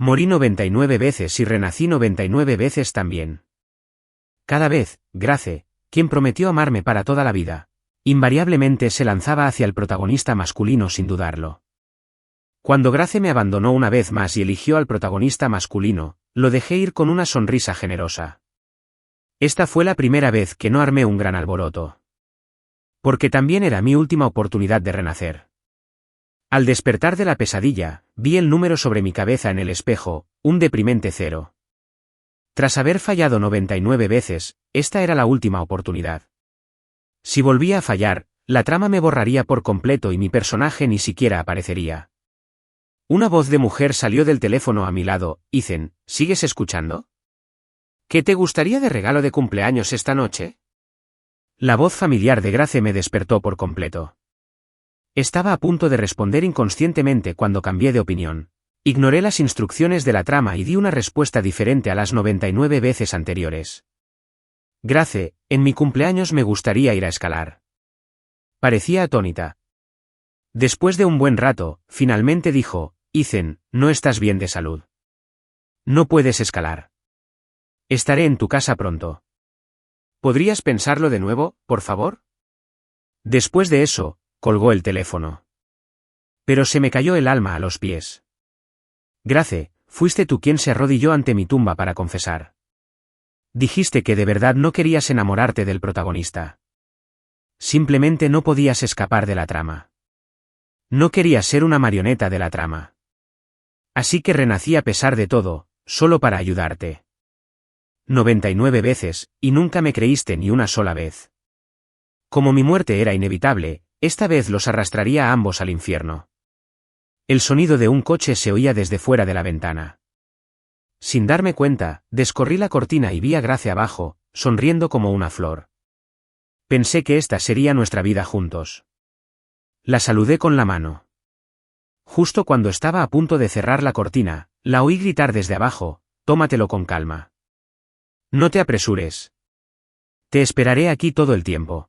Morí 99 veces y renací 99 veces también. Cada vez, Grace, quien prometió amarme para toda la vida, invariablemente se lanzaba hacia el protagonista masculino sin dudarlo. Cuando Grace me abandonó una vez más y eligió al protagonista masculino, lo dejé ir con una sonrisa generosa. Esta fue la primera vez que no armé un gran alboroto. Porque también era mi última oportunidad de renacer. Al despertar de la pesadilla, vi el número sobre mi cabeza en el espejo, un deprimente 0. Tras haber fallado 99 veces, esta era la última oportunidad. Si volvía a fallar, la trama me borraría por completo y mi personaje ni siquiera aparecería. Una voz de mujer salió del teléfono a mi lado. Ethan, ¿sigues escuchando? ¿Qué te gustaría de regalo de cumpleaños esta noche? La voz familiar de Grace me despertó por completo. Estaba a punto de responder inconscientemente cuando cambié de opinión. Ignoré las instrucciones de la trama y di una respuesta diferente a las 99 veces anteriores. Grace, en mi cumpleaños me gustaría ir a escalar. Parecía atónita. Después de un buen rato, finalmente dijo, Ethan, no estás bien de salud. No puedes escalar. Estaré en tu casa pronto. ¿Podrías pensarlo de nuevo, por favor? Después de eso, colgó el teléfono. Pero se me cayó el alma a los pies. Grace, fuiste tú quien se arrodilló ante mi tumba para confesar. Dijiste que de verdad no querías enamorarte del protagonista. Simplemente no podías escapar de la trama. No querías ser una marioneta de la trama. Así que renací a pesar de todo, solo para ayudarte. 99 veces, y nunca me creíste ni una sola vez. Como mi muerte era inevitable, esta vez los arrastraría a ambos al infierno. El sonido de un coche se oía desde fuera de la ventana. Sin darme cuenta, descorrí la cortina y vi a Grace abajo, sonriendo como una flor. Pensé que esta sería nuestra vida juntos. La saludé con la mano. Justo cuando estaba a punto de cerrar la cortina, la oí gritar desde abajo, tómatelo con calma. No te apresures. Te esperaré aquí todo el tiempo.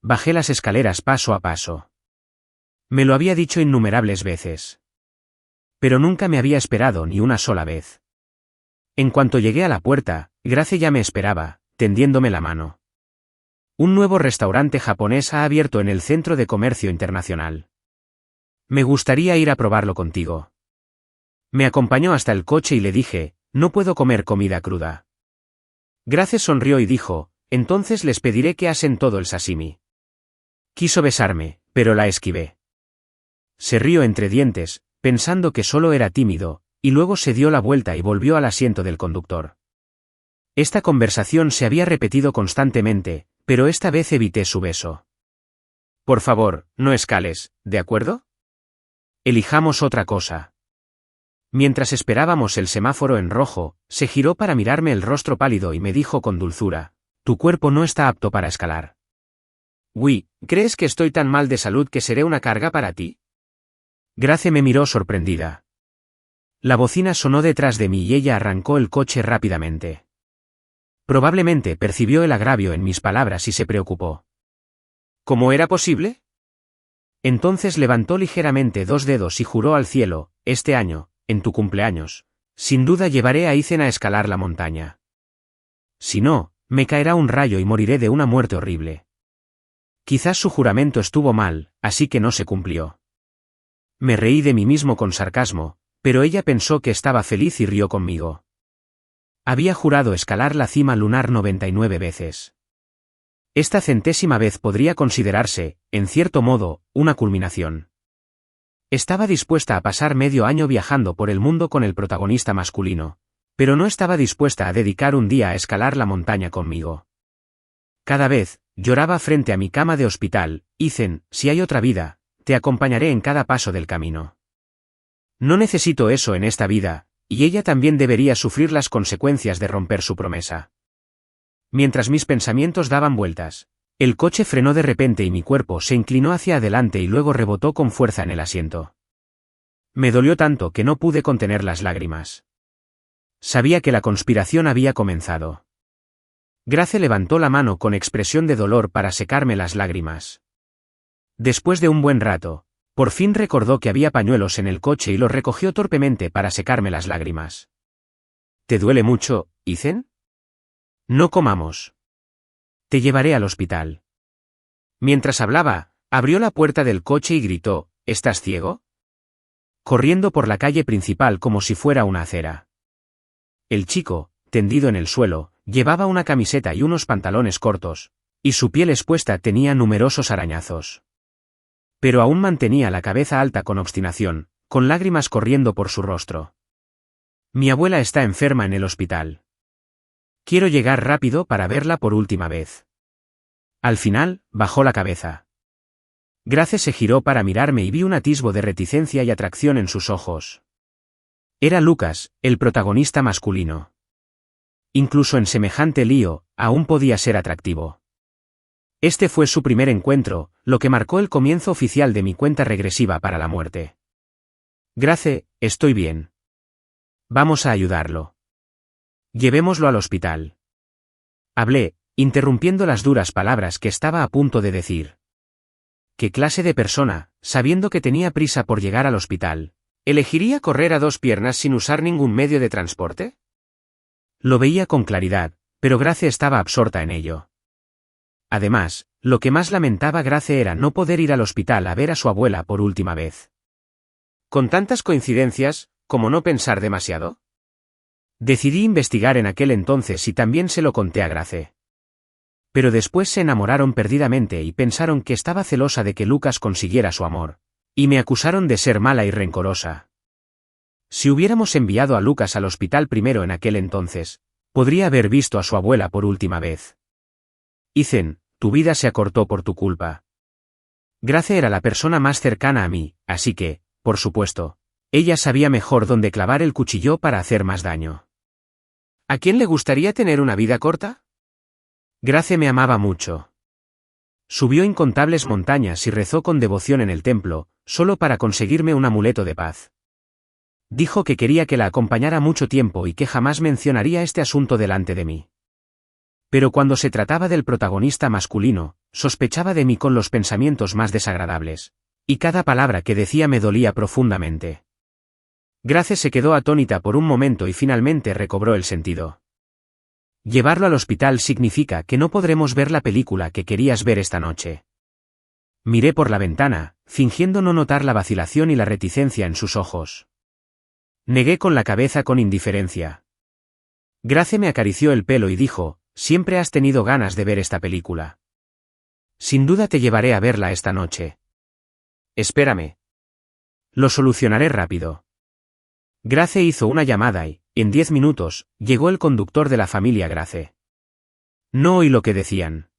Bajé las escaleras paso a paso. Me lo había dicho innumerables veces. Pero nunca me había esperado ni una sola vez. En cuanto llegué a la puerta, Grace ya me esperaba, tendiéndome la mano. Un nuevo restaurante japonés ha abierto en el Centro de Comercio Internacional. Me gustaría ir a probarlo contigo. Me acompañó hasta el coche y le dije, no puedo comer comida cruda. Grace sonrió y dijo, entonces les pediré que asen todo el sashimi. Quiso besarme, pero la esquivé. Se rió entre dientes, pensando que solo era tímido, y luego se dio la vuelta y volvió al asiento del conductor. Esta conversación se había repetido constantemente, pero esta vez evité su beso. Por favor, no escales, ¿de acuerdo? Elijamos otra cosa. Mientras esperábamos el semáforo en rojo, se giró para mirarme el rostro pálido y me dijo con dulzura, tu cuerpo no está apto para escalar. ¿Crees que estoy tan mal de salud que seré una carga para ti? Grace me miró sorprendida. La bocina sonó detrás de mí y ella arrancó el coche rápidamente. Probablemente percibió el agravio en mis palabras y se preocupó. ¿Cómo era posible? Entonces levantó ligeramente dos dedos y juró al cielo, este año, en tu cumpleaños, sin duda llevaré a Ethan a escalar la montaña. Si no, me caerá un rayo y moriré de una muerte horrible. Quizás su juramento estuvo mal, así que no se cumplió. Me reí de mí mismo con sarcasmo, pero ella pensó que estaba feliz y rió conmigo. Había jurado escalar la cima lunar 99 veces. Esta 100ª vez podría considerarse, en cierto modo, una culminación. Estaba dispuesta a pasar medio año viajando por el mundo con el protagonista masculino, pero no estaba dispuesta a dedicar un día a escalar la montaña conmigo. Cada vez, lloraba frente a mi cama de hospital, Ethan, si hay otra vida, te acompañaré en cada paso del camino. No necesito eso en esta vida, y ella también debería sufrir las consecuencias de romper su promesa. Mientras mis pensamientos daban vueltas, el coche frenó de repente y mi cuerpo se inclinó hacia adelante y luego rebotó con fuerza en el asiento. Me dolió tanto que no pude contener las lágrimas. Sabía que la conspiración había comenzado. Grace levantó la mano con expresión de dolor para secarme las lágrimas. Después de un buen rato, Por fin recordó que había pañuelos en el coche y los recogió torpemente para secarme las lágrimas. ¿Te duele mucho, Ethan? No comamos. Te llevaré al hospital. Mientras hablaba, abrió la puerta del coche y gritó, ¿estás ciego? Corriendo por la calle principal como si fuera una acera. El chico, tendido en el suelo, llevaba una camiseta y unos pantalones cortos, y su piel expuesta tenía numerosos arañazos. Pero aún mantenía la cabeza alta con obstinación, con lágrimas corriendo por su rostro. Mi abuela está enferma en el hospital. Quiero llegar rápido para verla por última vez. Al final, bajó la cabeza. Grace se giró para mirarme y vi un atisbo de reticencia y atracción en sus ojos. Era Lucas, el protagonista masculino. Incluso en semejante lío, aún podía ser atractivo. Este fue su primer encuentro, lo que marcó el comienzo oficial de mi cuenta regresiva para la muerte. Grace, estoy bien. Vamos a ayudarlo. Llevémoslo al hospital. Hablé, interrumpiendo las duras palabras que estaba a punto de decir. ¿Qué clase de persona, sabiendo que tenía prisa por llegar al hospital, elegiría correr a dos piernas sin usar ningún medio de transporte? Lo veía con claridad, pero Grace estaba absorta en ello. Además, lo que más lamentaba Grace era no poder ir al hospital a ver a su abuela por última vez. ¿Con tantas coincidencias, como no pensar demasiado? Decidí investigar en aquel entonces y también se lo conté a Grace. Pero después se enamoraron perdidamente y pensaron que estaba celosa de que Lucas consiguiera su amor, y me acusaron de ser mala y rencorosa. Si hubiéramos enviado a Lucas al hospital primero en aquel entonces, podría haber visto a su abuela por última vez. Ethan, tu vida se acortó por tu culpa. Grace era la persona más cercana a mí, así que, por supuesto, ella sabía mejor dónde clavar el cuchillo para hacer más daño. ¿A quién le gustaría tener una vida corta? Grace me amaba mucho. Subió incontables montañas y rezó con devoción en el templo, solo para conseguirme un amuleto de paz. Dijo que quería que la acompañara mucho tiempo y que jamás mencionaría este asunto delante de mí. Pero cuando se trataba del protagonista masculino, sospechaba de mí con los pensamientos más desagradables, y cada palabra que decía me dolía profundamente. Grace se quedó atónita por un momento y finalmente recobró el sentido. Llevarlo al hospital significa que no podremos ver la película que querías ver esta noche. Miré por la ventana, fingiendo no notar la vacilación y la reticencia en sus ojos. Negué con la cabeza con indiferencia. Grace me acarició el pelo y dijo, siempre has tenido ganas de ver esta película. Sin duda te llevaré a verla esta noche. Espérame. Lo solucionaré rápido. Grace hizo una llamada y, en 10 minutos, llegó el conductor de la familia Grace. No oí lo que decían.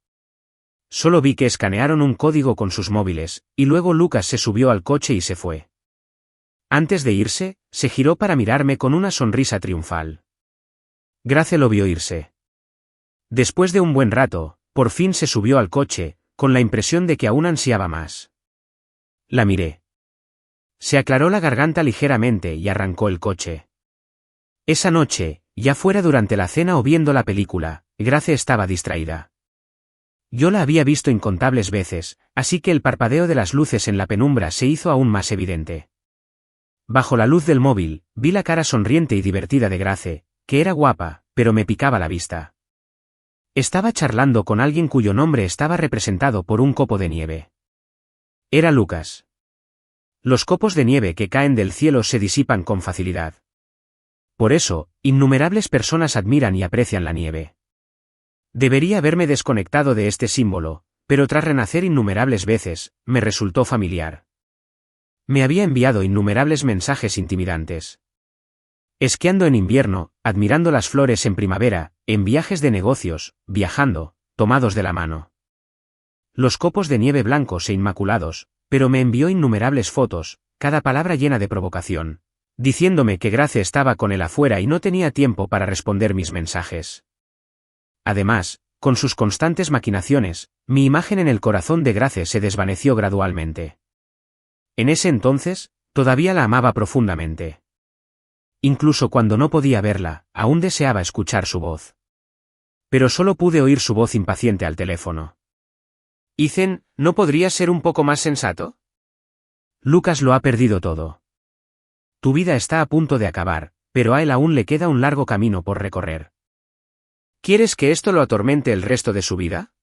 Solo vi que escanearon un código con sus móviles, y luego Lucas se subió al coche y se fue. Antes de irse, se giró para mirarme con una sonrisa triunfal. Grace lo vio irse. Después de un buen rato, por fin se subió al coche, con la impresión de que aún ansiaba más. La miré. Se aclaró la garganta ligeramente y arrancó el coche. Esa noche, ya fuera durante la cena o viendo la película, Grace estaba distraída. Yo la había visto incontables veces, así que el parpadeo de las luces en la penumbra se hizo aún más evidente. Bajo la luz del móvil, vi la cara sonriente y divertida de Grace, que era guapa, pero me picaba la vista. Estaba charlando con alguien cuyo nombre estaba representado por un copo de nieve. Era Lucas. Los copos de nieve que caen del cielo se disipan con facilidad. Por eso, innumerables personas admiran y aprecian la nieve. Debería haberme desconectado de este símbolo, pero tras renacer innumerables veces, me resultó familiar. Me había enviado innumerables mensajes intimidantes. Esquiando en invierno, admirando las flores en primavera, en viajes de negocios, viajando, tomados de la mano. Los copos de nieve blancos e inmaculados, pero me envió innumerables fotos, cada palabra llena de provocación, diciéndome que Grace estaba con él afuera y no tenía tiempo para responder mis mensajes. Además, con sus constantes maquinaciones, mi imagen en el corazón de Grace se desvaneció gradualmente. En ese entonces, todavía la amaba profundamente. Incluso cuando no podía verla, aún deseaba escuchar su voz. Pero solo pude oír su voz impaciente al teléfono. Ethan, ¿no podrías ser un poco más sensato? Lucas lo ha perdido todo. Tu vida está a punto de acabar, pero a él aún le queda un largo camino por recorrer. ¿Quieres que esto lo atormente el resto de su vida?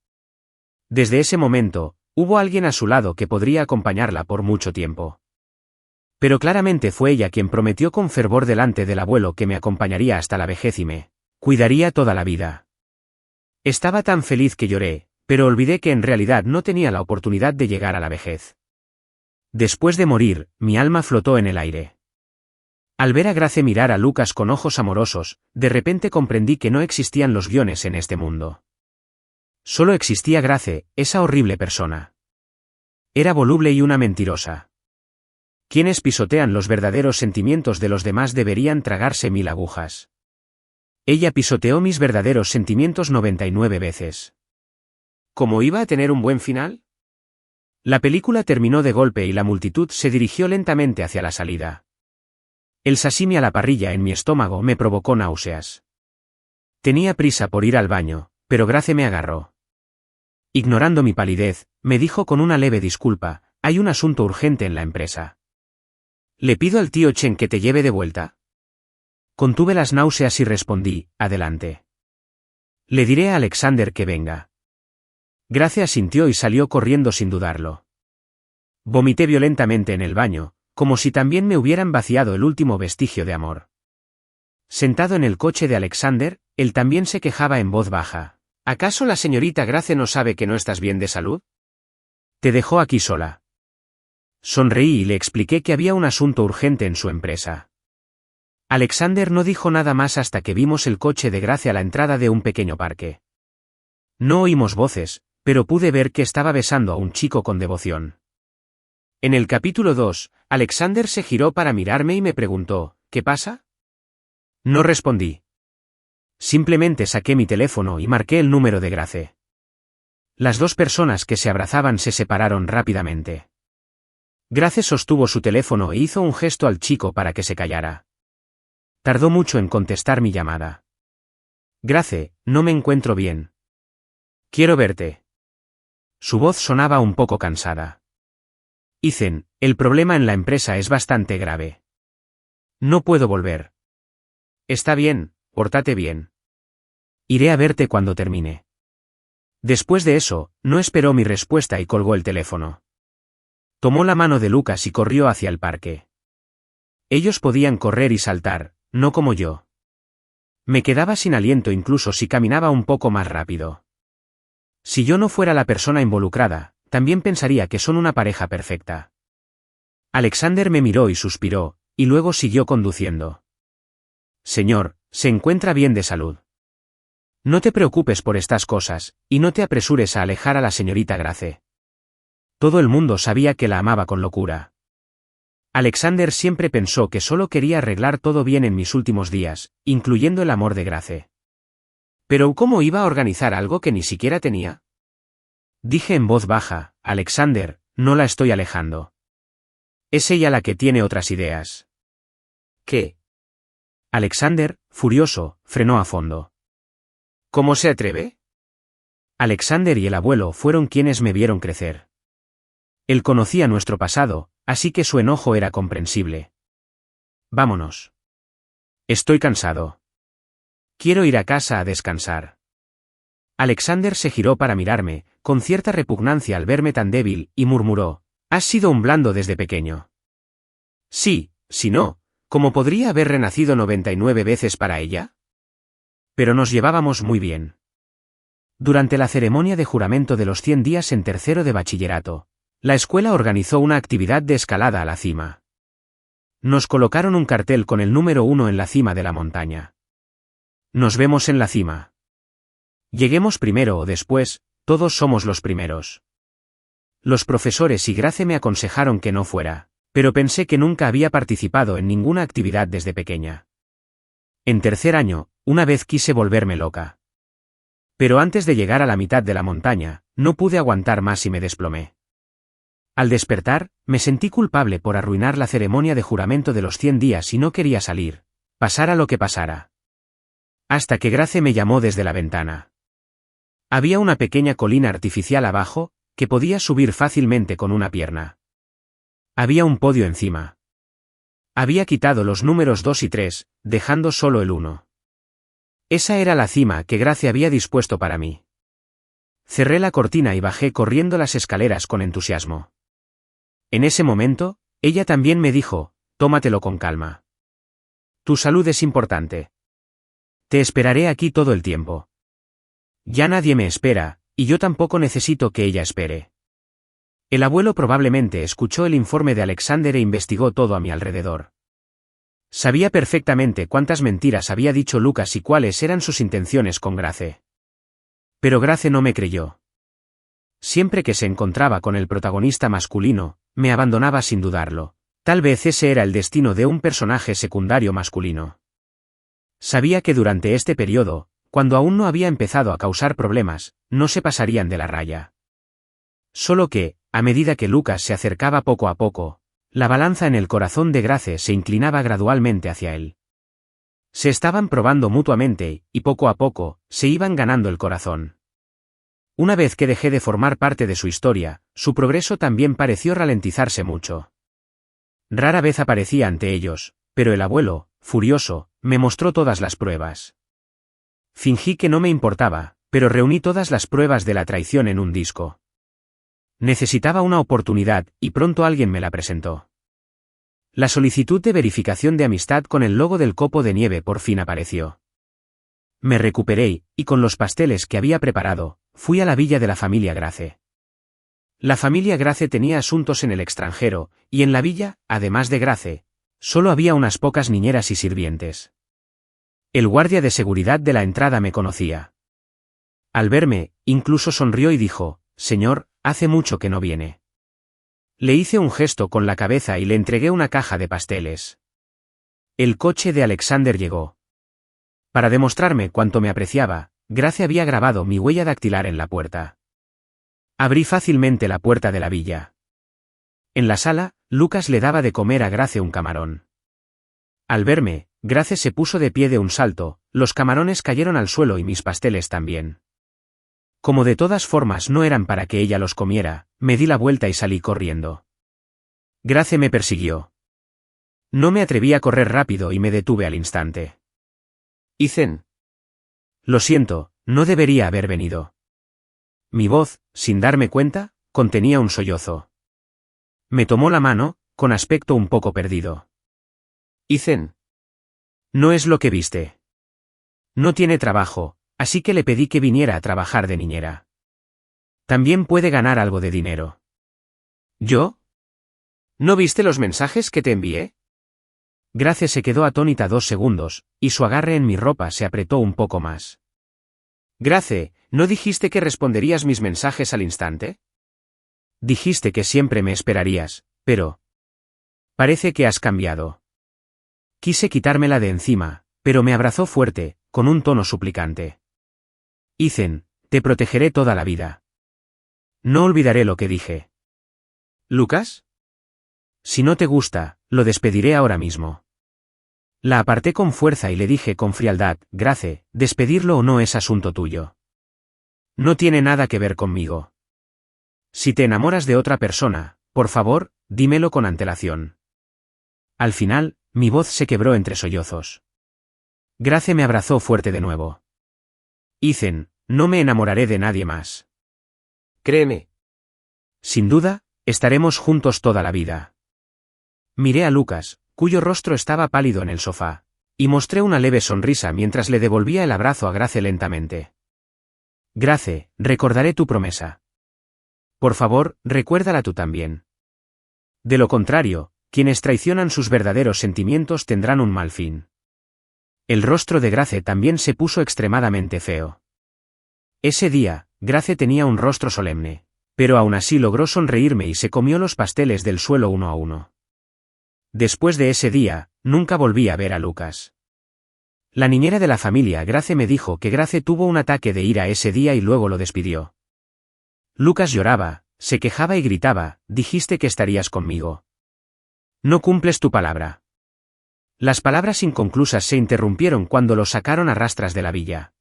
Desde ese momento, hubo alguien a su lado que podría acompañarla por mucho tiempo. Pero claramente fue ella quien prometió con fervor delante del abuelo que me acompañaría hasta la vejez y me cuidaría toda la vida. Estaba tan feliz que lloré, pero olvidé que en realidad no tenía la oportunidad de llegar a la vejez. Después de morir, mi alma flotó en el aire. Al ver a Grace mirar a Lucas con ojos amorosos, de repente comprendí que no existían los guiones en este mundo. Solo existía Grace, esa horrible persona. Era voluble y una mentirosa. Quienes pisotean los verdaderos sentimientos de los demás deberían tragarse 1000 agujas. Ella pisoteó mis verdaderos sentimientos 99 veces. ¿Cómo iba a tener un buen final? La película terminó de golpe y la multitud se dirigió lentamente hacia la salida. El sashimi a la parrilla en mi estómago me provocó náuseas. Tenía prisa por ir al baño, pero Grace me agarró. Ignorando mi palidez, me dijo con una leve disculpa: hay un asunto urgente en la empresa. ¿Le pido al tío Chen que te lleve de vuelta? Contuve las náuseas y respondí: adelante. Le diré a Alexander que venga. Grace asintió y salió corriendo sin dudarlo. Vomité violentamente en el baño, como si también me hubieran vaciado el último vestigio de amor. Sentado en el coche de Alexander, él también se quejaba en voz baja. ¿Acaso la señorita Grace no sabe que no estás bien de salud? Te dejó aquí sola. Sonreí y le expliqué que había un asunto urgente en su empresa. Alexander no dijo nada más hasta que vimos el coche de Grace a la entrada de un pequeño parque. No oímos voces, pero pude ver que estaba besando a un chico con devoción. En el capítulo 2, Alexander se giró para mirarme y me preguntó: ¿qué pasa? No respondí. Simplemente saqué mi teléfono y marqué el número de Grace. Las dos personas que se abrazaban se separaron rápidamente. Grace sostuvo su teléfono e hizo un gesto al chico para que se callara. Tardó mucho en contestar mi llamada. Grace, no me encuentro bien. Quiero verte. Su voz sonaba un poco cansada. Ethan, el problema en la empresa es bastante grave. No puedo volver. Está bien, pórtate bien. Iré a verte cuando termine. Después de eso, no esperó mi respuesta y colgó el teléfono. Tomó la mano de Lucas y corrió hacia el parque. Ellos podían correr y saltar, no como yo. Me quedaba sin aliento incluso si caminaba un poco más rápido. Si yo no fuera la persona involucrada, también pensaría que son una pareja perfecta. Alexander me miró y suspiró, y luego siguió conduciendo. Señor, se encuentra bien de salud. No te preocupes por estas cosas, y no te apresures a alejar a la señorita Grace. Todo el mundo sabía que la amaba con locura. Alexander siempre pensó que solo quería arreglar todo bien en mis últimos días, incluyendo el amor de Grace. Pero ¿cómo iba a organizar algo que ni siquiera tenía? Dije en voz baja: Alexander, no la estoy alejando. Es ella la que tiene otras ideas. ¿Qué? Alexander, furioso, frenó a fondo. ¿Cómo se atreve? Alexander y el abuelo fueron quienes me vieron crecer. Él conocía nuestro pasado, así que su enojo era comprensible. Vámonos. Estoy cansado. Quiero ir a casa a descansar. Alexander se giró para mirarme, con cierta repugnancia al verme tan débil, y murmuró: «Has sido un blando desde pequeño». Sí, si no, ¿cómo podría haber renacido 99 veces para ella? Pero nos llevábamos muy bien. Durante la ceremonia de juramento de los 100 días en tercero de bachillerato, la escuela organizó una actividad de escalada a la cima. Nos colocaron un cartel con el número 1 en la cima de la montaña. Nos vemos en la cima. Lleguemos primero o después, todos somos los primeros. Los profesores y Grace me aconsejaron que no fuera, pero pensé que nunca había participado en ninguna actividad desde pequeña. En tercer año, una vez quise volverme loca. Pero antes de llegar a la mitad de la montaña, no pude aguantar más y me desplomé. Al despertar, me sentí culpable por arruinar la ceremonia de juramento de los 100 días y no quería salir, pasara lo que pasara. Hasta que Grace me llamó desde la ventana. Había una pequeña colina artificial abajo, que podía subir fácilmente con una pierna. Había un podio encima. Había quitado los números 2 y 3, dejando solo el 1. Esa era la cima que Grace había dispuesto para mí. Cerré la cortina y bajé corriendo las escaleras con entusiasmo. En ese momento, ella también me dijo, tómatelo con calma. Tu salud es importante. Te esperaré aquí todo el tiempo. Ya nadie me espera, y yo tampoco necesito que ella espere. El abuelo probablemente escuchó el informe de Alexander e investigó todo a mi alrededor. Sabía perfectamente cuántas mentiras había dicho Lucas y cuáles eran sus intenciones con Grace. Pero Grace no me creyó. Siempre que se encontraba con el protagonista masculino, me abandonaba sin dudarlo. Tal vez ese era el destino de un personaje secundario masculino. Sabía que durante este periodo, cuando aún no había empezado a causar problemas, no se pasarían de la raya. Solo que, a medida que Lucas se acercaba poco a poco, la balanza en el corazón de Grace se inclinaba gradualmente hacia él. Se estaban probando mutuamente, y poco a poco, se iban ganando el corazón. Una vez que dejé de formar parte de su historia, su progreso también pareció ralentizarse mucho. Rara vez aparecía ante ellos, pero el abuelo, furioso, me mostró todas las pruebas. Fingí que no me importaba, pero reuní todas las pruebas de la traición en un disco. Necesitaba una oportunidad, y pronto alguien me la presentó. La solicitud de verificación de amistad con el logo del copo de nieve por fin apareció. Me recuperé, y con los pasteles que había preparado, fui a la villa de la familia Grace. La familia Grace tenía asuntos en el extranjero, y en la villa, además de Grace, solo había unas pocas niñeras y sirvientes. El guardia de seguridad de la entrada me conocía. Al verme, incluso sonrió y dijo, «Señor, hace mucho que no viene». Le hice un gesto con la cabeza y le entregué una caja de pasteles. El coche de Alexander llegó. Para demostrarme cuánto me apreciaba, Grace había grabado mi huella dactilar en la puerta. Abrí fácilmente la puerta de la villa. En la sala, Lucas le daba de comer a Grace un camarón. Al verme, Grace se puso de pie de un salto, los camarones cayeron al suelo y mis pasteles también. Como de todas formas no eran para que ella los comiera, me di la vuelta y salí corriendo. Grace me persiguió. No me atreví a correr rápido y me detuve al instante. Ethan. Lo siento, no debería haber venido. Mi voz, sin darme cuenta, contenía un sollozo. Me tomó la mano, con aspecto un poco perdido. Ethan. No es lo que viste. No tiene trabajo, así que le pedí que viniera a trabajar de niñera. También puede ganar algo de dinero. ¿Yo? ¿No viste los mensajes que te envié? Grace se quedó atónita 2 segundos, y su agarre en mi ropa se apretó un poco más. Grace, ¿no dijiste que responderías mis mensajes al instante? Dijiste que siempre me esperarías, pero... Parece que has cambiado. Quise quitármela de encima, pero me abrazó fuerte, con un tono suplicante. Ethan, te protegeré toda la vida. No olvidaré lo que dije. ¿Lucas? Si no te gusta, lo despediré ahora mismo. La aparté con fuerza y le dije con frialdad, Grace, despedirlo o no es asunto tuyo. No tiene nada que ver conmigo. Si te enamoras de otra persona, por favor, dímelo con antelación. Al final, mi voz se quebró entre sollozos. Grace me abrazó fuerte de nuevo. Ethan, no me enamoraré de nadie más. Créeme. Sin duda, estaremos juntos toda la vida. Miré a Lucas, cuyo rostro estaba pálido en el sofá, y mostré una leve sonrisa mientras le devolvía el abrazo a Grace lentamente. Grace, recordaré tu promesa. Por favor, recuérdala tú también. De lo contrario, quienes traicionan sus verdaderos sentimientos tendrán un mal fin. El rostro de Grace también se puso extremadamente feo. Ese día, Grace tenía un rostro solemne, pero aún así logró sonreírme y se comió los pasteles del suelo uno a uno. Después de ese día, nunca volví a ver a Lucas. La niñera de la familia Grace me dijo que Grace tuvo un ataque de ira ese día y luego lo despidió. Lucas lloraba, se quejaba y gritaba, dijiste que estarías conmigo. No cumples tu palabra. Las palabras inconclusas se interrumpieron cuando lo sacaron a rastras de la villa.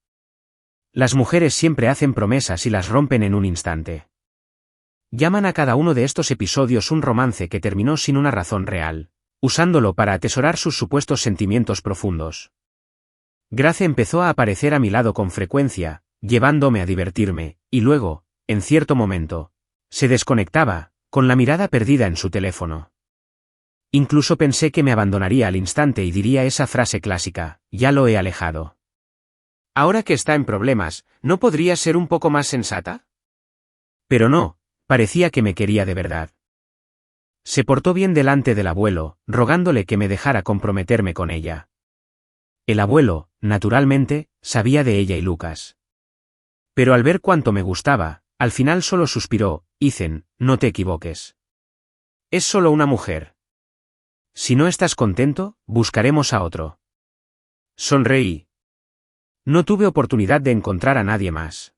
Las mujeres siempre hacen promesas y las rompen en un instante. llaman a cada uno de estos episodios un romance que terminó sin una razón real, usándolo para atesorar sus supuestos sentimientos profundos. Grace empezó a aparecer a mi lado con frecuencia, llevándome a divertirme, y luego, en cierto momento, se desconectaba, con la mirada perdida en su teléfono. Incluso pensé que me abandonaría al instante y diría esa frase clásica, ya lo he alejado. Ahora que está en problemas, ¿no podría ser un poco más sensata? Pero no, parecía que me quería de verdad. Se portó bien delante del abuelo, rogándole que me dejara comprometerme con ella. El abuelo, naturalmente, sabía de ella y Lucas. Pero al ver cuánto me gustaba, al final solo suspiró: Ethan, no te equivoques. Es solo una mujer. Si no estás contento, buscaremos a otro. Sonreí. No tuve oportunidad de encontrar a nadie más.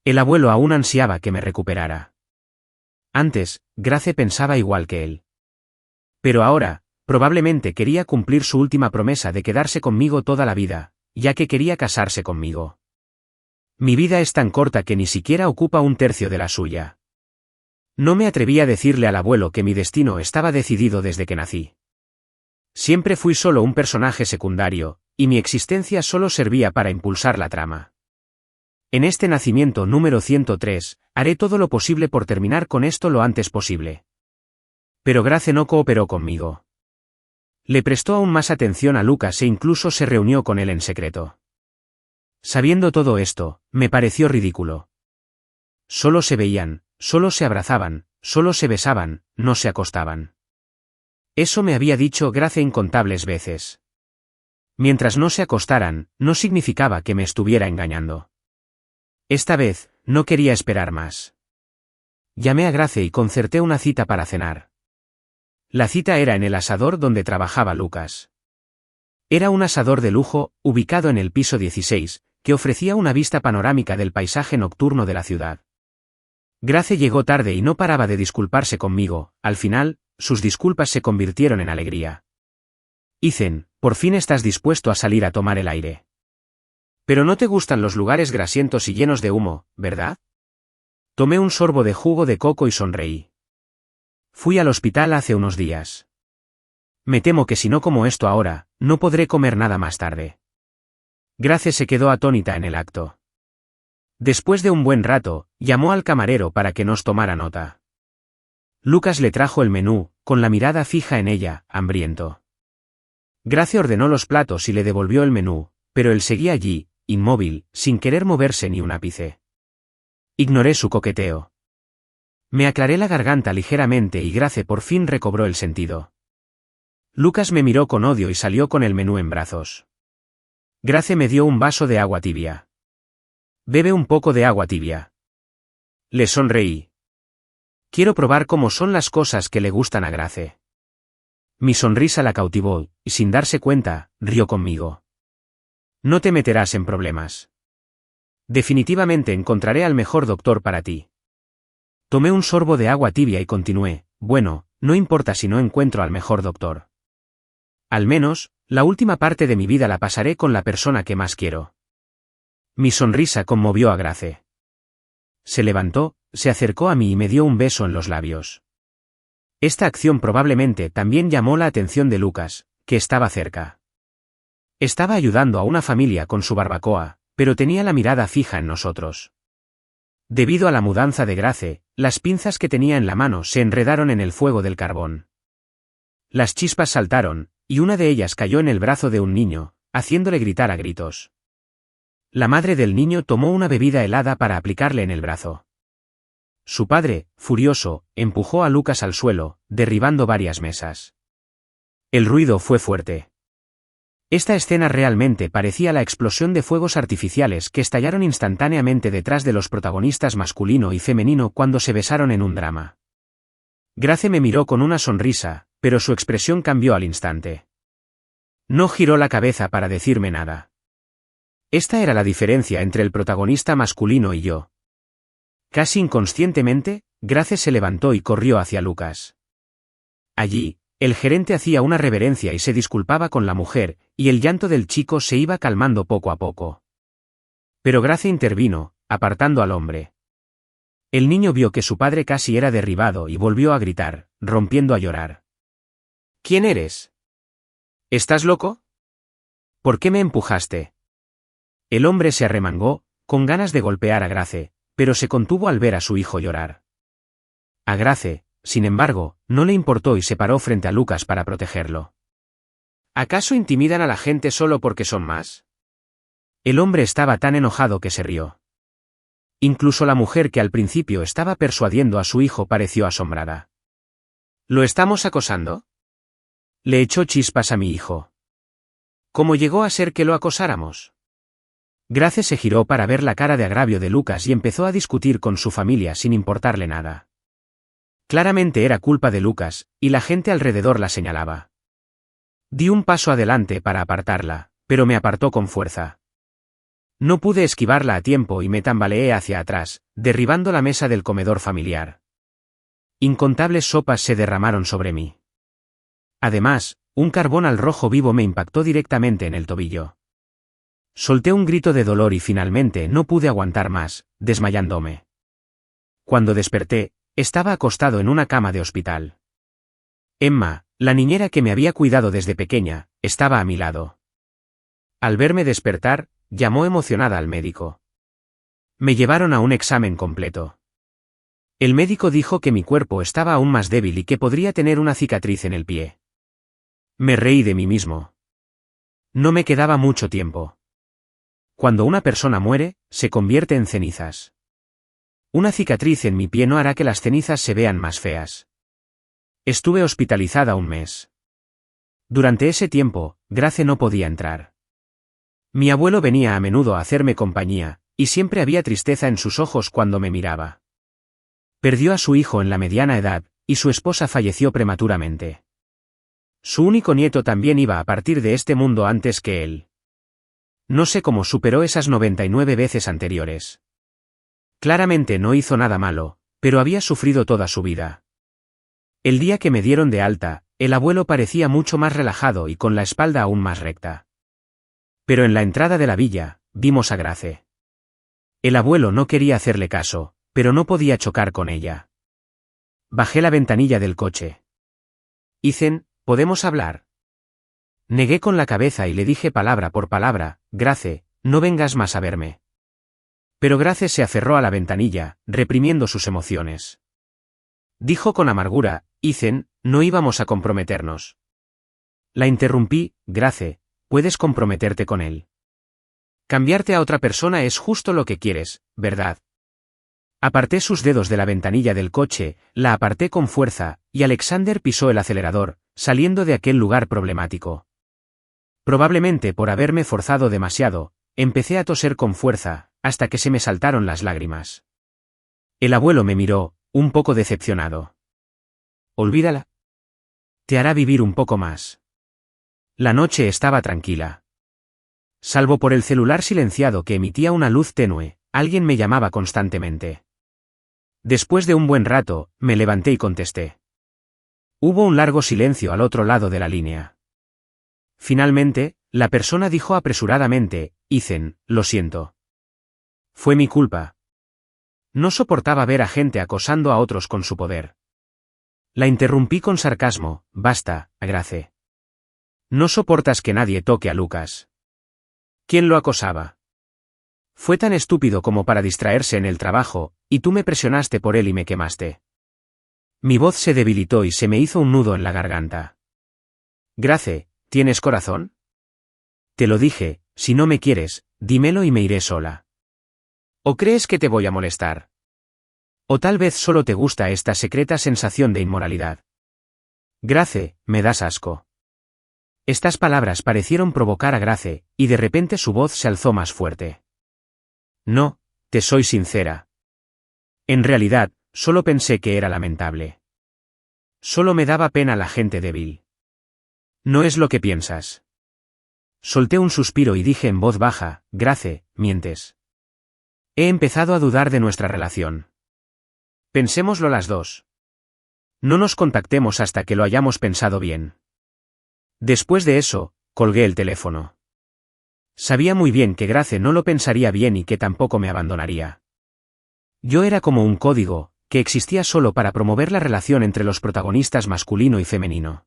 El abuelo aún ansiaba que me recuperara. Antes, Grace pensaba igual que él. Pero ahora, probablemente quería cumplir su última promesa de quedarse conmigo toda la vida, ya que quería casarse conmigo. Mi vida es tan corta que ni siquiera ocupa un tercio de la suya. No me atreví a decirle al abuelo que mi destino estaba decidido desde que nací. Siempre fui solo un personaje secundario, y mi existencia solo servía para impulsar la trama. En este nacimiento número 103, haré todo lo posible por terminar con esto lo antes posible. Pero Grace no cooperó conmigo. Le prestó aún más atención a Lucas e incluso se reunió con él en secreto. Sabiendo todo esto, me pareció ridículo. Solo se veían, solo se abrazaban, solo se besaban, no se acostaban. Eso me había dicho Grace incontables veces. Mientras no se acostaran, no significaba que me estuviera engañando. Esta vez, no quería esperar más. Llamé a Grace y concerté una cita para cenar. La cita era en el asador donde trabajaba Lucas. Era un asador de lujo, ubicado en el piso 16, que ofrecía una vista panorámica del paisaje nocturno de la ciudad. Grace llegó tarde y no paraba de disculparse conmigo. Al final, sus disculpas se convirtieron en alegría. Ethan, por fin estás dispuesto a salir a tomar el aire. Pero no te gustan los lugares grasientos y llenos de humo, ¿verdad? Tomé un sorbo de jugo de coco y sonreí. Fui al hospital hace unos días. Me temo que si no como esto ahora, no podré comer nada más tarde. Grace se quedó atónita en el acto. Después de un buen rato, llamó al camarero para que nos tomara nota. Lucas le trajo el menú, con la mirada fija en ella, hambriento. Grace ordenó los platos y le devolvió el menú, pero él seguía allí, inmóvil, sin querer moverse ni un ápice. Ignoré su coqueteo. Me aclaré la garganta ligeramente y Grace por fin recobró el sentido. Lucas me miró con odio y salió con el menú en brazos. Grace me dio un vaso de agua tibia. Bebe un poco de agua tibia. Le sonreí. Quiero probar cómo son las cosas que le gustan a Grace. Mi sonrisa la cautivó, y sin darse cuenta, rió conmigo. No te meterás en problemas. Definitivamente encontraré al mejor doctor para ti. Tomé un sorbo de agua tibia y continué: bueno, no importa si no encuentro al mejor doctor. Al menos, la última parte de mi vida la pasaré con la persona que más quiero. Mi sonrisa conmovió a Grace. Se levantó, se acercó a mí y me dio un beso en los labios. Esta acción probablemente también llamó la atención de Lucas, que estaba cerca. Estaba ayudando a una familia con su barbacoa, pero tenía la mirada fija en nosotros. Debido a la mudanza de Grace, las pinzas que tenía en la mano se enredaron en el fuego del carbón. Las chispas saltaron, y una de ellas cayó en el brazo de un niño, haciéndole gritar a gritos. La madre del niño tomó una bebida helada para aplicarle en el brazo. Su padre, furioso, empujó a Lucas al suelo, derribando varias mesas. El ruido fue fuerte. Esta escena realmente parecía la explosión de fuegos artificiales que estallaron instantáneamente detrás de los protagonistas masculino y femenino cuando se besaron en un drama. Grace me miró con una sonrisa, pero su expresión cambió al instante. No giró la cabeza para decirme nada. Esta era la diferencia entre el protagonista masculino y yo. Casi inconscientemente, Grace se levantó y corrió hacia Lucas. Allí, el gerente hacía una reverencia y se disculpaba con la mujer, y el llanto del chico se iba calmando poco a poco. Pero Grace intervino, apartando al hombre. El niño vio que su padre casi era derribado y volvió a gritar, rompiendo a llorar. ¿Quién eres? ¿Estás loco? ¿Por qué me empujaste? El hombre se arremangó, con ganas de golpear a Grace, pero se contuvo al ver a su hijo llorar. A Grace, sin embargo, no le importó y se paró frente a Lucas para protegerlo. ¿Acaso intimidan a la gente solo porque son más? El hombre estaba tan enojado que se rió. Incluso la mujer que al principio estaba persuadiendo a su hijo pareció asombrada. ¿Lo estamos acosando? Le echó chispas a mi hijo. ¿Cómo llegó a ser que lo acosáramos? Grace se giró para ver la cara de agravio de Lucas y empezó a discutir con su familia sin importarle nada. Claramente era culpa de Lucas, y la gente alrededor la señalaba. Di un paso adelante para apartarla, pero me apartó con fuerza. No pude esquivarla a tiempo y me tambaleé hacia atrás, derribando la mesa del comedor familiar. Incontables sopas se derramaron sobre mí. Además, un carbón al rojo vivo me impactó directamente en el tobillo. Solté un grito de dolor y finalmente no pude aguantar más, desmayándome. Cuando desperté, estaba acostado en una cama de hospital. Emma, la niñera que me había cuidado desde pequeña, estaba a mi lado. Al verme despertar, llamó emocionada al médico. Me llevaron a un examen completo. El médico dijo que mi cuerpo estaba aún más débil y que podría tener una cicatriz en el pie. Me reí de mí mismo. No me quedaba mucho tiempo. Cuando una persona muere, se convierte en cenizas. Una cicatriz en mi pie no hará que las cenizas se vean más feas. Estuve hospitalizada un mes. Durante ese tiempo, Grace no podía entrar. Mi abuelo venía a menudo a hacerme compañía, y siempre había tristeza en sus ojos cuando me miraba. Perdió a su hijo en la mediana edad, y su esposa falleció prematuramente. Su único nieto también iba a partir de este mundo antes que él. No sé cómo superó esas 99 veces anteriores. Claramente no hizo nada malo, pero había sufrido toda su vida. El día que me dieron de alta, el abuelo parecía mucho más relajado y con la espalda aún más recta. Pero en la entrada de la villa, vimos a Grace. El abuelo no quería hacerle caso, pero no podía chocar con ella. Bajé la ventanilla del coche. Ethan, ¿podemos hablar? Negué con la cabeza y le dije palabra por palabra, Grace, no vengas más a verme. Pero Grace se aferró a la ventanilla, reprimiendo sus emociones. Dijo con amargura, Ethan, no íbamos a comprometernos. La interrumpí, Grace, puedes comprometerte con él. Cambiarte a otra persona es justo lo que quieres, ¿verdad? Aparté sus dedos de la ventanilla del coche, la aparté con fuerza, y Alexander pisó el acelerador, saliendo de aquel lugar problemático. Probablemente por haberme forzado demasiado, empecé a toser con fuerza, hasta que se me saltaron las lágrimas. El abuelo me miró, un poco decepcionado. Olvídala. Te hará vivir un poco más. La noche estaba tranquila. Salvo por el celular silenciado que emitía una luz tenue, alguien me llamaba constantemente. Después de un buen rato, me levanté y contesté. Hubo un largo silencio al otro lado de la línea. Finalmente, la persona dijo apresuradamente, Ethan, lo siento. Fue mi culpa. No soportaba ver a gente acosando a otros con su poder. La interrumpí con sarcasmo, basta, Grace. No soportas que nadie toque a Lucas. ¿Quién lo acosaba? Fue tan estúpido como para distraerse en el trabajo, y tú me presionaste por él y me quemaste. Mi voz se debilitó y se me hizo un nudo en la garganta. Grace, ¿tienes corazón? Te lo dije, si no me quieres, dímelo y me iré sola. ¿O crees que te voy a molestar? ¿O tal vez solo te gusta esta secreta sensación de inmoralidad? Grace, me das asco. Estas palabras parecieron provocar a Grace, y de repente su voz se alzó más fuerte. No, te soy sincera. En realidad, solo pensé que era lamentable. Solo me daba pena la gente débil. No es lo que piensas. Solté un suspiro y dije en voz baja, Grace, mientes. He empezado a dudar de nuestra relación. Pensémoslo las dos. No nos contactemos hasta que lo hayamos pensado bien. Después de eso, colgué el teléfono. Sabía muy bien que Grace no lo pensaría bien y que tampoco me abandonaría. Yo era como un código, que existía solo para promover la relación entre los protagonistas masculino y femenino.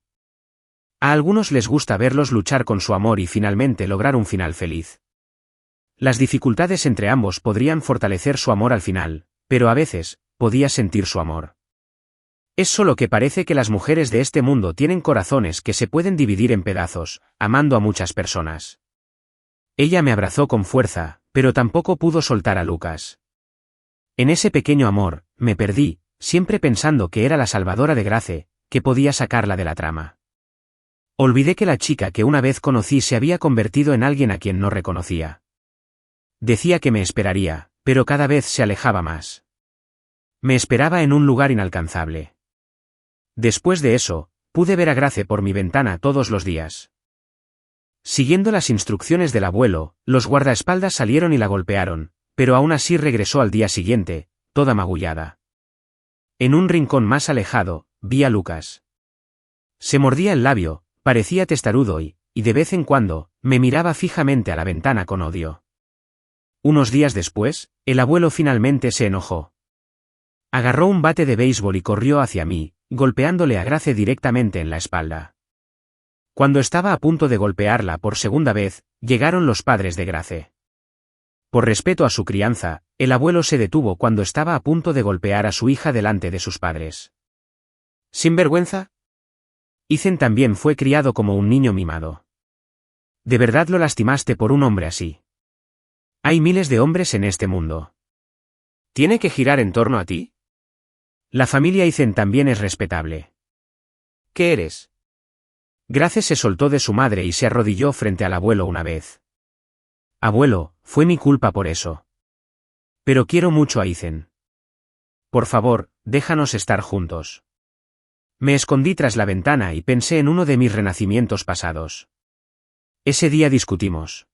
A algunos les gusta verlos luchar con su amor y finalmente lograr un final feliz. Las dificultades entre ambos podrían fortalecer su amor al final, pero a veces, podía sentir su amor. Es solo que parece que las mujeres de este mundo tienen corazones que se pueden dividir en pedazos, amando a muchas personas. Ella me abrazó con fuerza, pero tampoco pudo soltar a Lucas. En ese pequeño amor, me perdí, siempre pensando que era la salvadora de Grace, que podía sacarla de la trama. Olvidé que la chica que una vez conocí se había convertido en alguien a quien no reconocía. Decía que me esperaría, pero cada vez se alejaba más. Me esperaba en un lugar inalcanzable. Después de eso, pude ver a Grace por mi ventana todos los días. Siguiendo las instrucciones del abuelo, los guardaespaldas salieron y la golpearon, pero aún así regresó al día siguiente, toda magullada. En un rincón más alejado, vi a Lucas. Se mordía el labio, parecía testarudo y de vez en cuando, me miraba fijamente a la ventana con odio. Unos días después, el abuelo finalmente se enojó. Agarró un bate de béisbol y corrió hacia mí, golpeándole a Grace directamente en la espalda. Cuando estaba a punto de golpearla por segunda vez, llegaron los padres de Grace. Por respeto a su crianza, el abuelo se detuvo cuando estaba a punto de golpear a su hija delante de sus padres. ¿Sin vergüenza? Ethan también fue criado como un niño mimado. ¿De verdad lo lastimaste por un hombre así? Hay miles de hombres en este mundo. ¿Tiene que girar en torno a ti? La familia Ethan también es respetable. ¿Qué eres? Grace se soltó de su madre y se arrodilló frente al abuelo una vez. Abuelo, fue mi culpa por eso. Pero quiero mucho a Ethan. Por favor, déjanos estar juntos. Me escondí tras la ventana y pensé en uno de mis renacimientos pasados. Ese día discutimos.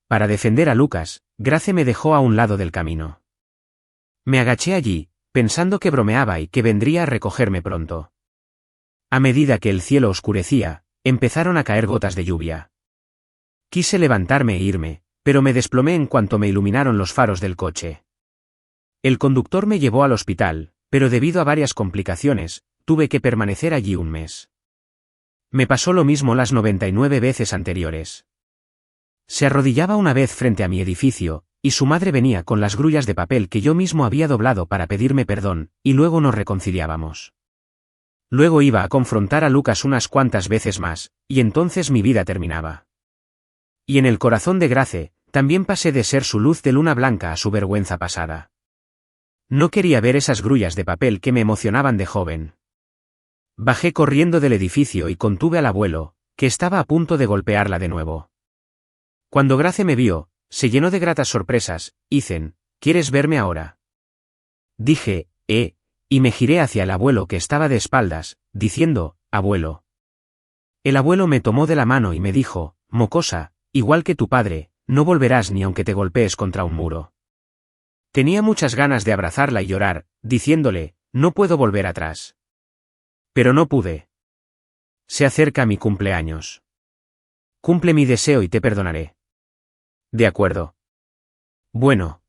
Para defender a Lucas, Grace me dejó a un lado del camino. Me agaché allí, pensando que bromeaba y que vendría a recogerme pronto. A medida que el cielo oscurecía, empezaron a caer gotas de lluvia. Quise levantarme e irme, pero me desplomé en cuanto me iluminaron los faros del coche. El conductor me llevó al hospital, pero debido a varias complicaciones, tuve que permanecer allí un mes. Me pasó lo mismo las 99 veces anteriores. Se arrodillaba una vez frente a mi edificio, y su madre venía con las grullas de papel que yo mismo había doblado para pedirme perdón, y luego nos reconciliábamos. Luego iba a confrontar a Lucas unas cuantas veces más, y entonces mi vida terminaba. Y en el corazón de Grace, también pasé de ser su luz de luna blanca a su vergüenza pasada. No quería ver esas grullas de papel que me emocionaban de joven. Bajé corriendo del edificio y contuve al abuelo, que estaba a punto de golpearla de nuevo. Cuando Grace me vio, se llenó de gratas sorpresas. Ethan, ¿quieres verme ahora? Dije, y me giré hacia el abuelo que estaba de espaldas, diciendo, abuelo. El abuelo me tomó de la mano y me dijo, mocosa, igual que tu padre, no volverás ni aunque te golpees contra un muro. Tenía muchas ganas de abrazarla y llorar, diciéndole, no puedo volver atrás. Pero no pude. Se acerca mi cumpleaños. Cumple mi deseo y te perdonaré. De acuerdo. Bueno.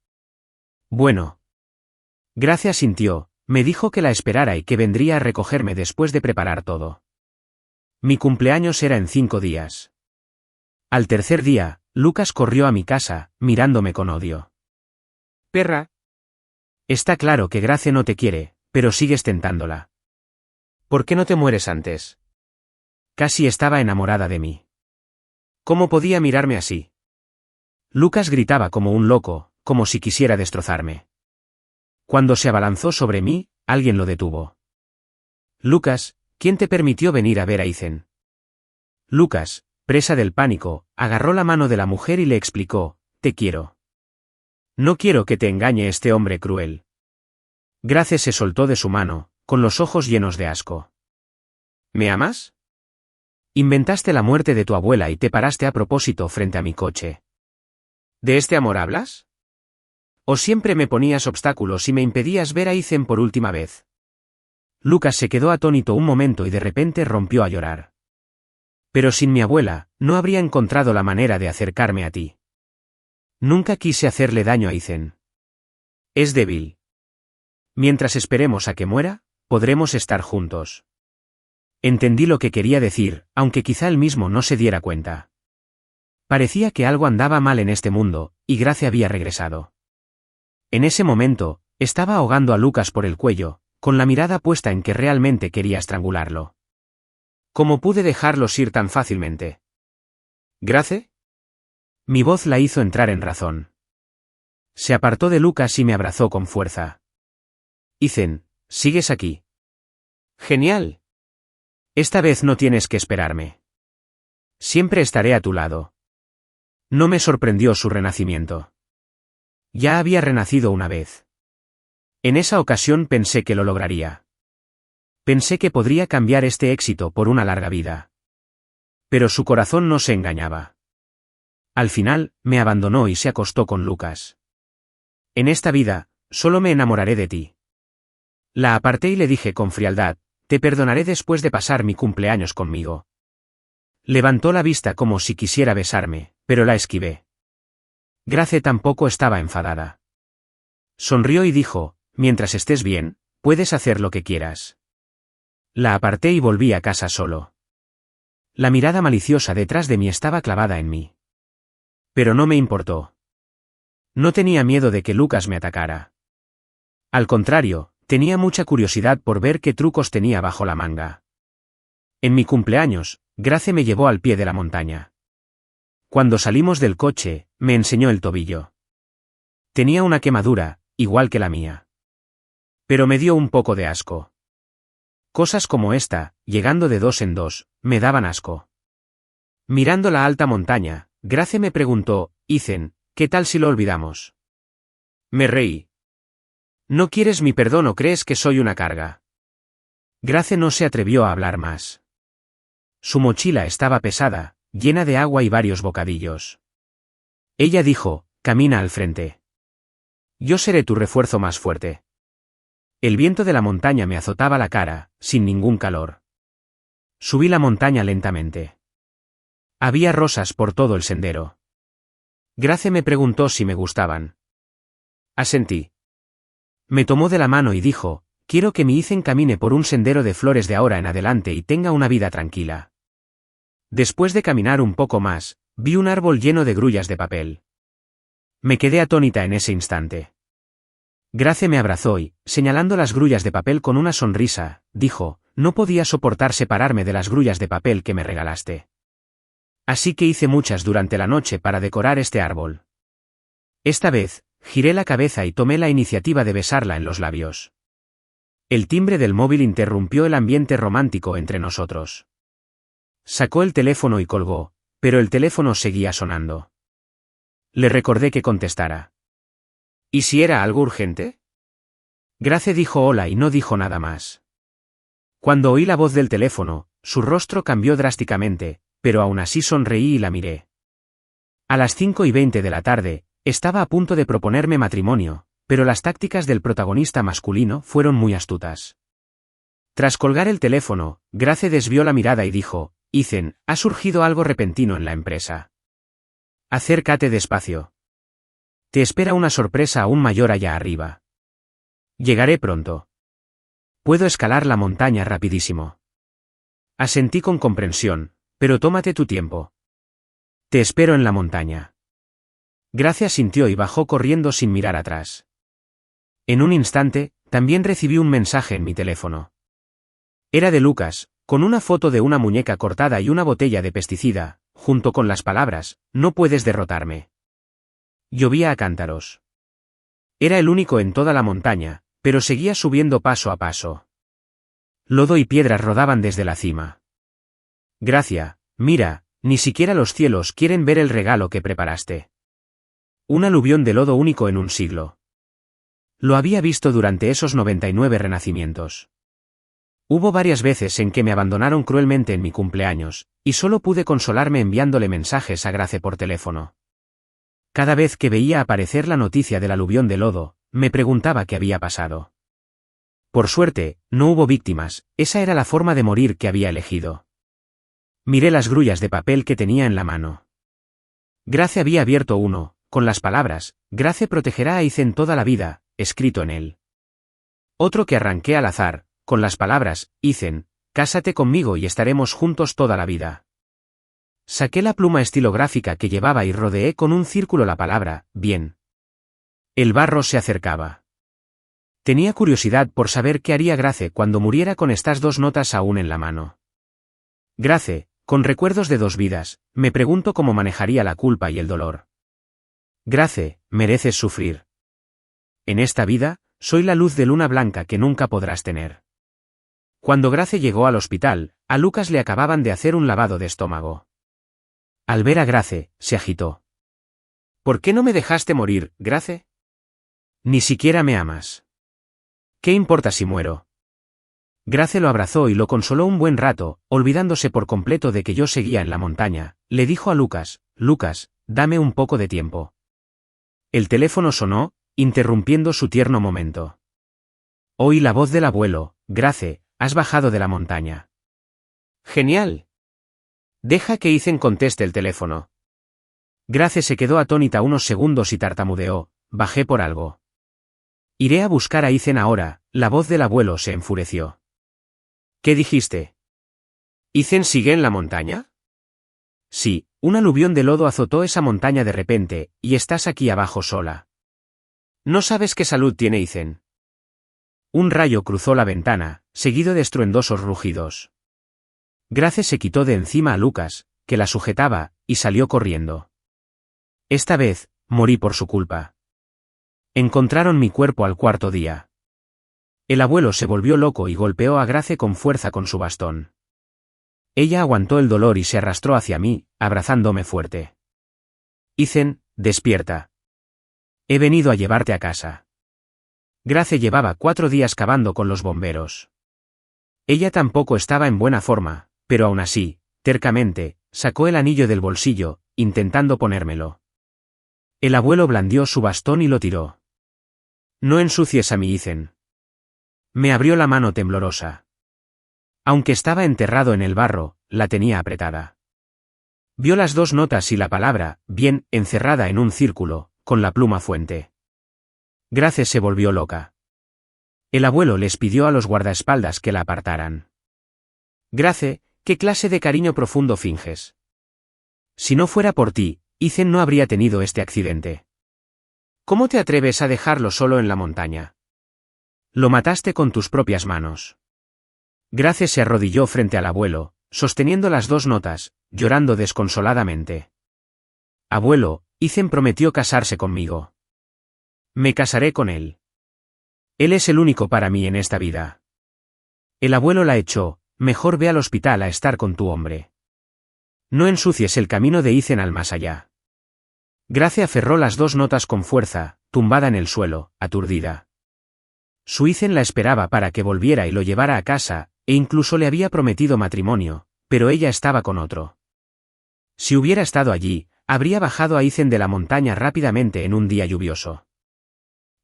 Grace asintió, me dijo que la esperara y que vendría a recogerme después de preparar todo. Mi cumpleaños era en 5 días. Al tercer día, Lucas corrió a mi casa, mirándome con odio. Perra. Está claro que Grace no te quiere, pero sigues tentándola. ¿Por qué no te mueres antes? Casi estaba enamorada de mí. ¿Cómo podía mirarme así? Lucas gritaba como un loco, como si quisiera destrozarme. Cuando se abalanzó sobre mí, alguien lo detuvo. Lucas, ¿quién te permitió venir a ver a Ethan? Lucas, presa del pánico, agarró la mano de la mujer y le explicó, te quiero. No quiero que te engañe este hombre cruel. Grace se soltó de su mano, con los ojos llenos de asco. ¿Me amas? Inventaste la muerte de tu abuela y te paraste a propósito frente a mi coche. ¿De este amor hablas? ¿O siempre me ponías obstáculos y me impedías ver a Ethan por última vez? Lucas se quedó atónito un momento y de repente rompió a llorar. Pero sin mi abuela, no habría encontrado la manera de acercarme a ti. Nunca quise hacerle daño a Ethan. Es débil. Mientras esperemos a que muera, podremos estar juntos. Entendí lo que quería decir, aunque quizá él mismo no se diera cuenta. Parecía que algo andaba mal en este mundo, y Grace había regresado. En ese momento, estaba ahogando a Lucas por el cuello, con la mirada puesta en que realmente quería estrangularlo. ¿Cómo pude dejarlos ir tan fácilmente? ¿Grace? Mi voz la hizo entrar en razón. Se apartó de Lucas y me abrazó con fuerza. Ethan, ¿sigues aquí? Genial. Esta vez no tienes que esperarme. Siempre estaré a tu lado. No me sorprendió su renacimiento. Ya había renacido una vez. En esa ocasión pensé que lo lograría. Pensé que podría cambiar este éxito por una larga vida. Pero su corazón no se engañaba. Al final, me abandonó y se acostó con Lucas. En esta vida, solo me enamoraré de ti. La aparté y le dije con frialdad, te perdonaré después de pasar mi cumpleaños conmigo. Levantó la vista como si quisiera besarme, pero la esquivé. Grace tampoco estaba enfadada. Sonrió y dijo, mientras estés bien, puedes hacer lo que quieras. La aparté y volví a casa solo. La mirada maliciosa detrás de mí estaba clavada en mí. Pero no me importó. No tenía miedo de que Lucas me atacara. Al contrario, tenía mucha curiosidad por ver qué trucos tenía bajo la manga. En mi cumpleaños, Grace me llevó al pie de la montaña. Cuando salimos del coche, me enseñó el tobillo. Tenía una quemadura, igual que la mía. Pero me dio un poco de asco. Cosas como esta, llegando de dos en dos, me daban asco. Mirando la alta montaña, Grace me preguntó, Ethan, ¿qué tal si lo olvidamos? Me reí. ¿No quieres mi perdón o crees que soy una carga? Grace no se atrevió a hablar más. Su mochila estaba pesada, llena de agua y varios bocadillos. Ella dijo, camina al frente. Yo seré tu refuerzo más fuerte. El viento de la montaña me azotaba la cara, sin ningún calor. Subí la montaña lentamente. Había rosas por todo el sendero. Grace me preguntó si me gustaban. Asentí. Me tomó de la mano y dijo, quiero que mi Ethan camine por un sendero de flores de ahora en adelante y tenga una vida tranquila. Después de caminar un poco más, vi un árbol lleno de grullas de papel. Me quedé atónita en ese instante. Grace me abrazó y, señalando las grullas de papel con una sonrisa, dijo, no podía soportar separarme de las grullas de papel que me regalaste. Así que hice muchas durante la noche para decorar este árbol. Esta vez, giré la cabeza y tomé la iniciativa de besarla en los labios. El timbre del móvil interrumpió el ambiente romántico entre nosotros. Sacó el teléfono y colgó, pero el teléfono seguía sonando. Le recordé que contestara. ¿Y si era algo urgente? Grace dijo hola y no dijo nada más. Cuando oí la voz del teléfono, su rostro cambió drásticamente, pero aún así sonreí y la miré. A las 5:20 de la tarde, estaba a punto de proponerme matrimonio, pero las tácticas del protagonista masculino fueron muy astutas. Tras colgar el teléfono, Grace desvió la mirada y dijo, Ethan, ha surgido algo repentino en la empresa. Acércate despacio. Te espera una sorpresa aún mayor allá arriba. Llegaré pronto. Puedo escalar la montaña rapidísimo. Asentí con comprensión, pero tómate tu tiempo. Te espero en la montaña. Grace asintió y bajó corriendo sin mirar atrás. En un instante, también recibí un mensaje en mi teléfono. Era de Lucas, con una foto de una muñeca cortada y una botella de pesticida, junto con las palabras, no puedes derrotarme. Llovía a cántaros. Era el único en toda la montaña, pero seguía subiendo paso a paso. Lodo y piedras rodaban desde la cima. Gracia, mira, ni siquiera los cielos quieren ver el regalo que preparaste. Un aluvión de lodo único en un siglo. Lo había visto durante esos 99 renacimientos. Hubo varias veces en que me abandonaron cruelmente en mi cumpleaños, y solo pude consolarme enviándole mensajes a Grace por teléfono. Cada vez que veía aparecer la noticia del aluvión de lodo, me preguntaba qué había pasado. Por suerte, no hubo víctimas, esa era la forma de morir que había elegido. Miré las grullas de papel que tenía en la mano. Grace había abierto uno, con las palabras, Grace protegerá a Ethan toda la vida, escrito en él. Otro que arranqué al azar, con las palabras, Ethan, cásate conmigo y estaremos juntos toda la vida. Saqué la pluma estilográfica que llevaba y rodeé con un círculo la palabra, bien. El barro se acercaba. Tenía curiosidad por saber qué haría Grace cuando muriera con estas dos notas aún en la mano. Grace, con recuerdos de dos vidas, me pregunto cómo manejaría la culpa y el dolor. Grace, mereces sufrir. En esta vida, soy la luz de luna blanca que nunca podrás tener. Cuando Grace llegó al hospital, a Lucas le acababan de hacer un lavado de estómago. Al ver a Grace, se agitó. ¿Por qué no me dejaste morir, Grace? Ni siquiera me amas. ¿Qué importa si muero? Grace lo abrazó y lo consoló un buen rato, olvidándose por completo de que yo seguía en la montaña. Le dijo a Lucas, Lucas, dame un poco de tiempo. El teléfono sonó, interrumpiendo su tierno momento. Oí la voz del abuelo, Grace, has bajado de la montaña. Genial. Deja que Ethan conteste el teléfono. Grace se quedó atónita unos segundos y tartamudeó, bajé por algo. Iré a buscar a Ethan ahora. La voz del abuelo se enfureció. ¿Qué dijiste? ¿Ethan sigue en la montaña? Sí, un aluvión de lodo azotó esa montaña de repente, y estás aquí abajo sola. ¿No sabes qué salud tiene Ethan? Un rayo cruzó la ventana, seguido de estruendosos rugidos. Grace se quitó de encima a Lucas, que la sujetaba, y salió corriendo. Esta vez, morí por su culpa. Encontraron mi cuerpo al cuarto día. El abuelo se volvió loco y golpeó a Grace con fuerza con su bastón. Ella aguantó el dolor y se arrastró hacia mí, abrazándome fuerte. Ethan, despierta. He venido a llevarte a casa. Grace llevaba 4 días cavando con los bomberos. Ella tampoco estaba en buena forma, pero aún así, tercamente, sacó el anillo del bolsillo, intentando ponérmelo. El abuelo blandió su bastón y lo tiró. No ensucies a mi Ethan. Me abrió la mano temblorosa. Aunque estaba enterrado en el barro, la tenía apretada. Vio las dos notas y la palabra, bien, encerrada en un círculo, con la pluma fuente. Grace se volvió loca. El abuelo les pidió a los guardaespaldas que la apartaran. Grace, ¿qué clase de cariño profundo finges? Si no fuera por ti, Ethan no habría tenido este accidente. ¿Cómo te atreves a dejarlo solo en la montaña? Lo mataste con tus propias manos. Grace se arrodilló frente al abuelo, sosteniendo las dos notas, llorando desconsoladamente. Abuelo, Ethan prometió casarse conmigo. Me casaré con él. Él es el único para mí en esta vida. El abuelo la echó, mejor ve al hospital a estar con tu hombre. No ensucies el camino de Ethan al más allá. Grace aferró las dos notas con fuerza, tumbada en el suelo, aturdida. Su Ethan la esperaba para que volviera y lo llevara a casa, e incluso le había prometido matrimonio, pero ella estaba con otro. Si hubiera estado allí, habría bajado a Ethan de la montaña rápidamente en un día lluvioso.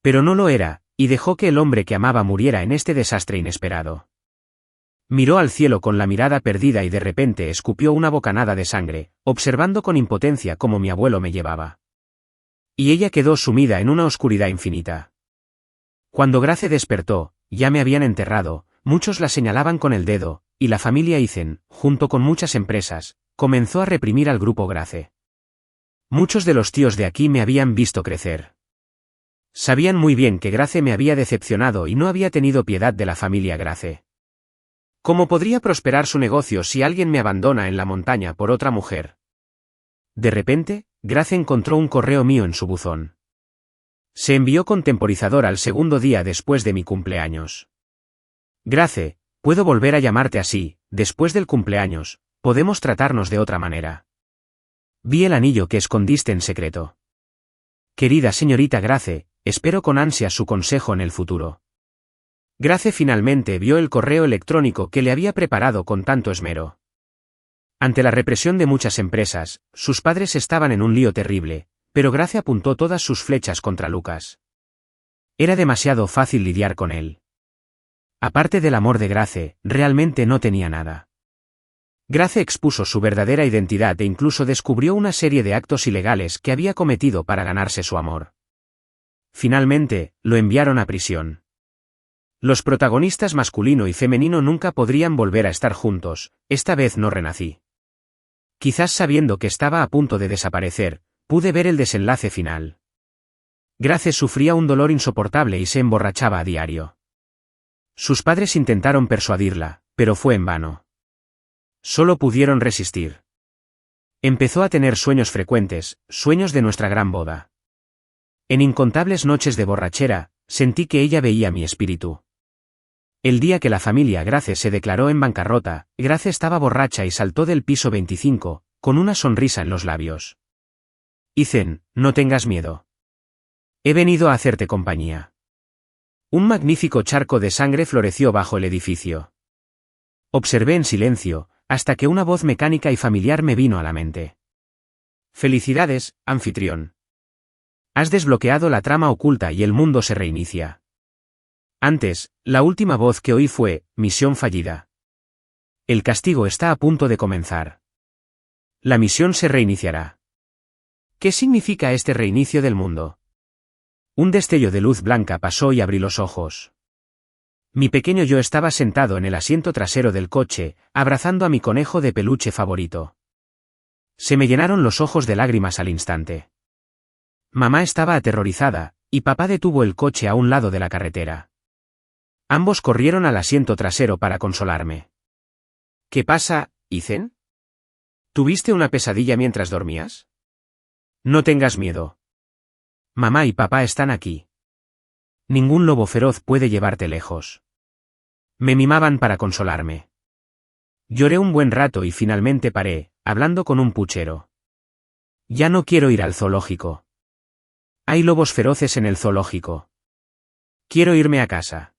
Pero no lo era, y dejó que el hombre que amaba muriera en este desastre inesperado. Miró al cielo con la mirada perdida y de repente escupió una bocanada de sangre, observando con impotencia cómo mi abuelo me llevaba. Y ella quedó sumida en una oscuridad infinita. Cuando Grace despertó, ya me habían enterrado, muchos la señalaban con el dedo, y la familia Ethan, junto con muchas empresas, comenzó a reprimir al grupo Grace. Muchos de los tíos de aquí me habían visto crecer. Sabían muy bien que Grace me había decepcionado y no había tenido piedad de la familia Grace. ¿Cómo podría prosperar su negocio si alguien me abandona en la montaña por otra mujer? De repente, Grace encontró un correo mío en su buzón. Se envió con temporizador al segundo día después de mi cumpleaños. Grace, puedo volver a llamarte así, después del cumpleaños, podemos tratarnos de otra manera. Vi el anillo que escondiste en secreto. Querida señorita Grace, espero con ansia su consejo en el futuro. Grace finalmente vio el correo electrónico que le había preparado con tanto esmero. Ante la represión de muchas empresas, sus padres estaban en un lío terrible, pero Grace apuntó todas sus flechas contra Lucas. Era demasiado fácil lidiar con él. Aparte del amor de Grace, realmente no tenía nada. Grace expuso su verdadera identidad e incluso descubrió una serie de actos ilegales que había cometido para ganarse su amor. Finalmente, lo enviaron a prisión. Los protagonistas masculino y femenino nunca podrían volver a estar juntos, esta vez no renací. Quizás sabiendo que estaba a punto de desaparecer, pude ver el desenlace final. Grace sufría un dolor insoportable y se emborrachaba a diario. Sus padres intentaron persuadirla, pero fue en vano. Solo pudieron resistir. Empezó a tener sueños frecuentes, sueños de nuestra gran boda. En incontables noches de borrachera, sentí que ella veía mi espíritu. El día que la familia Grace se declaró en bancarrota, Grace estaba borracha y saltó del piso 25, con una sonrisa en los labios. Ethan, no tengas miedo. He venido a hacerte compañía. Un magnífico charco de sangre floreció bajo el edificio. Observé en silencio, hasta que una voz mecánica y familiar me vino a la mente. Felicidades, anfitrión. Has desbloqueado la trama oculta y el mundo se reinicia. Antes, la última voz que oí fue, misión fallida. El castigo está a punto de comenzar. La misión se reiniciará. ¿Qué significa este reinicio del mundo? Un destello de luz blanca pasó y abrí los ojos. Mi pequeño yo estaba sentado en el asiento trasero del coche, abrazando a mi conejo de peluche favorito. Se me llenaron los ojos de lágrimas al instante. Mamá estaba aterrorizada, y papá detuvo el coche a un lado de la carretera. Ambos corrieron al asiento trasero para consolarme. ¿Qué pasa, Ethan? ¿Tuviste una pesadilla mientras dormías? No tengas miedo. Mamá y papá están aquí. Ningún lobo feroz puede llevarte lejos. Me mimaban para consolarme. Lloré un buen rato y finalmente paré, hablando con un puchero. Ya no quiero ir al zoológico. Hay lobos feroces en el zoológico. Quiero irme a casa.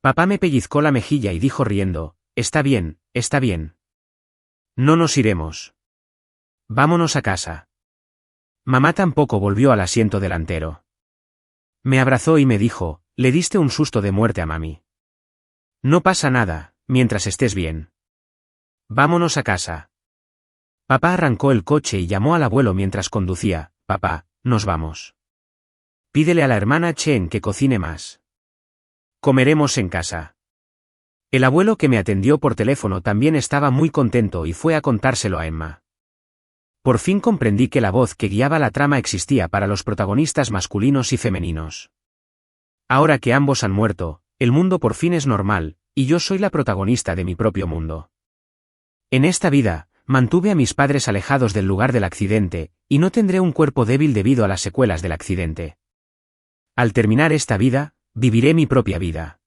Papá me pellizcó la mejilla y dijo riendo, está bien, está bien. No nos iremos. Vámonos a casa. Mamá tampoco volvió al asiento delantero. Me abrazó y me dijo, le diste un susto de muerte a mami. No pasa nada, mientras estés bien. Vámonos a casa. Papá arrancó el coche y llamó al abuelo mientras conducía, papá, nos vamos. Pídele a la hermana Chen que cocine más. Comeremos en casa. El abuelo que me atendió por teléfono también estaba muy contento y fue a contárselo a Emma. Por fin comprendí que la voz que guiaba la trama existía para los protagonistas masculinos y femeninos. Ahora que ambos han muerto, el mundo por fin es normal, y yo soy la protagonista de mi propio mundo. En esta vida, mantuve a mis padres alejados del lugar del accidente, y no tendré un cuerpo débil debido a las secuelas del accidente. Al terminar esta vida, viviré mi propia vida.